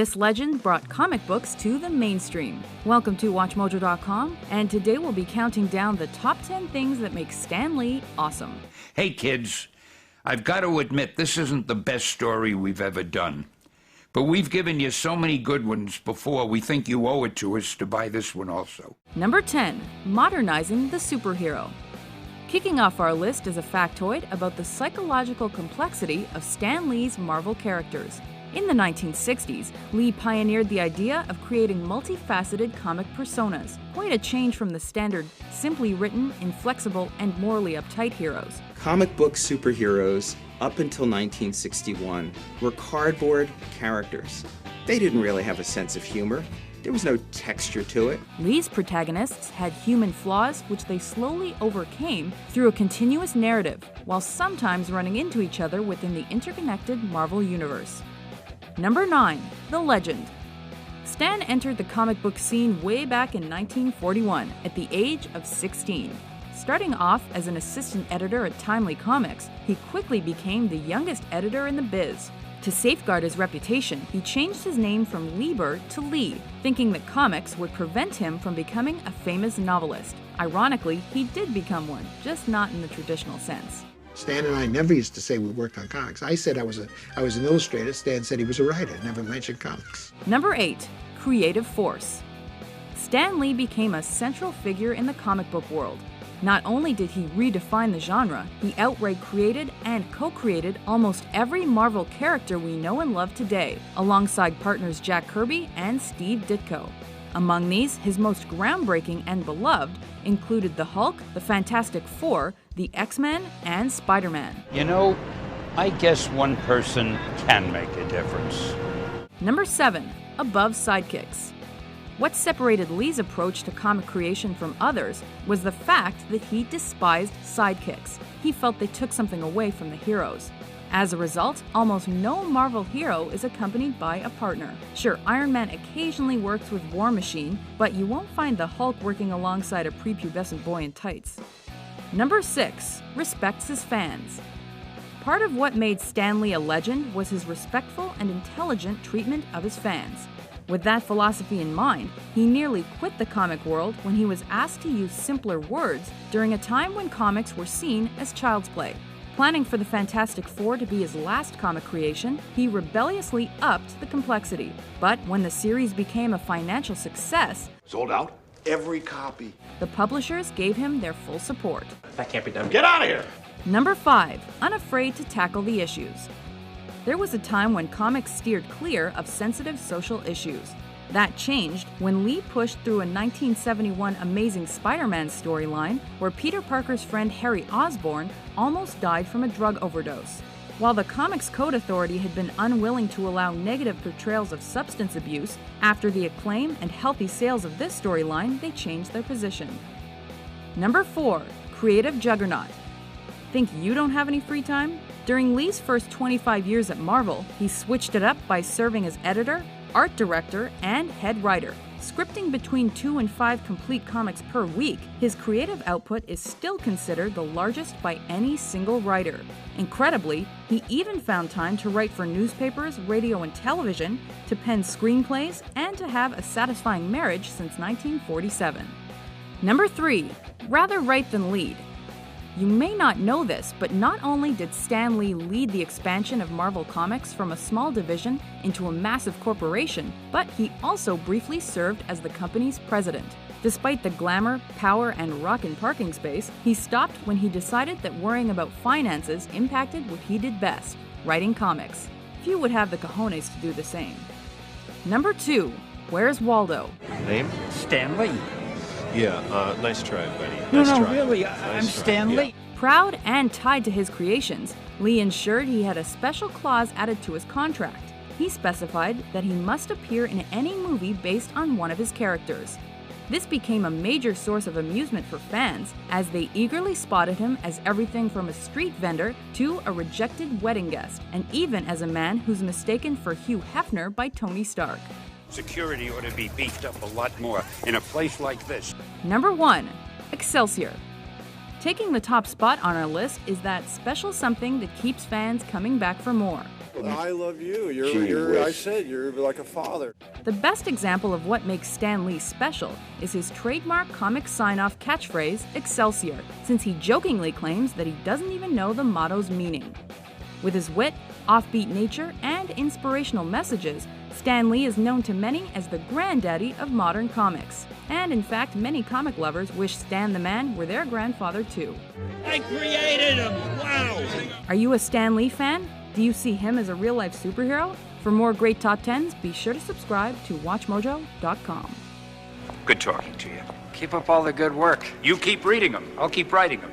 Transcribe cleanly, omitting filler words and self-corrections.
This legend brought comic books to the mainstream. Welcome to WatchMojo.com, and today we'll be counting down the top 10 things that make Stan Lee awesome. Hey kids, I've got to admit this isn't the best story we've ever done. But we've given you so many good ones before, we think you owe it to us to buy this one also. Number 10. Modernizing the superhero. Kicking off our list is a factoid about the psychological complexity of Stan Lee's Marvel characters. In the 1960s, Lee pioneered the idea of creating multifaceted comic personas, quite a change from the standard, simply written, inflexible, and morally uptight heroes. Comic book superheroes, up until 1961, were cardboard characters. They didn't really have a sense of humor. There was no texture to it. Lee's protagonists had human flaws which they slowly overcame through a continuous narrative, while sometimes running into each other within the interconnected Marvel Universe. Number 9. The Legend. Stan entered the comic book scene way back in 1941 at the age of 16. Starting off as an assistant editor at Timely Comics, he quickly became the youngest editor in the biz. To safeguard his reputation, he changed his name from Lieber to Lee, thinking that comics would prevent him from becoming a famous novelist. Ironically, he did become one, just not in the traditional sense. Stan and I never used to say we worked on comics. I said I was an illustrator. Stan said he was a writer. Never mentioned comics. Number 8. Creative force. Stan Lee became a central figure in the comic book world. Not only did he redefine the genre, he outright created and co-created almost every Marvel character we know and love today, alongside partners Jack Kirby and Steve Ditko. Among these, his most groundbreaking and beloved included the Hulk, the Fantastic Four, the X-Men, and Spider-Man. You know, I guess one person can make a difference. Number 7. Above sidekicks. What separated Lee's approach to comic creation from others was the fact that he despised sidekicks. He felt they took something away from the heroes. As a result, almost no Marvel hero is accompanied by a partner. Sure, Iron Man occasionally works with War Machine, but you won't find the Hulk working alongside a prepubescent boy in tights. Number 6. Respects his fans. Part of what made Stan Lee a legend was his respectful and intelligent treatment of his fans. With that philosophy in mind, he nearly quit the comic world when he was asked to use simpler words during a time when comics were seen as child's play. Planning for the Fantastic Four to be his last comic creation, he rebelliously upped the complexity. But when the series became a financial success, sold out every copy, the publishers gave him their full support. That can't be done. Get out of here! Number 5. Unafraid to tackle the issues. There was a time when comics steered clear of sensitive social issues. That changed when Lee pushed through a 1971 Amazing Spider-Man storyline where Peter Parker's friend Harry Osborn almost died from a drug overdose. While the Comics Code Authority had been unwilling to allow negative portrayals of substance abuse, after the acclaim and healthy sales of this storyline, they changed their position. Number 4. Creative juggernaut. Think you don't have any free time? During Lee's first 25 years at Marvel, he switched it up by serving as editor, art director, and head writer. Scripting between 2 and 5 complete comics per week, his creative output is still considered the largest by any single writer. Incredibly, he even found time to write for newspapers, radio, and television, to pen screenplays, and to have a satisfying marriage since 1947. Number 3. Rather write than lead. You may not know this, but not only did Stan Lee lead the expansion of Marvel Comics from a small division into a massive corporation, but he also briefly served as the company's president. Despite the glamour, power, and rockin' parking space, he stopped when he decided that worrying about finances impacted what he did best, writing comics. Few would have the cojones to do the same. Number 2. Where's Waldo? Name? Stan Lee. Yeah, nice try, buddy. No, Nice try. really, Nice I'm try. Stan Yeah. Lee. Proud and tied to his creations, Lee ensured he had a special clause added to his contract. He specified that he must appear in any movie based on one of his characters. This became a major source of amusement for fans, as they eagerly spotted him as everything from a street vendor to a rejected wedding guest, and even as a man who's mistaken for Hugh Hefner by Tony Stark. Security ought to be beefed up a lot more in a place like this. Number 1. Excelsior. Taking the top spot on our list is that special something that keeps fans coming back for more. I love you. I said you're like a father. The best example of what makes Stan Lee special is his trademark comic sign-off catchphrase, Excelsior, since he jokingly claims that he doesn't even know the motto's meaning. With his wit, offbeat nature, and inspirational messages, Stan Lee is known to many as the granddaddy of modern comics. And in fact, many comic lovers wish Stan the Man were their grandfather too. I created him! Wow! Are you a Stan Lee fan? Do you see him as a real-life superhero? For more great top 10s, be sure to subscribe to WatchMojo.com. Good talking to you. Keep up all the good work. You keep reading them. I'll keep writing them.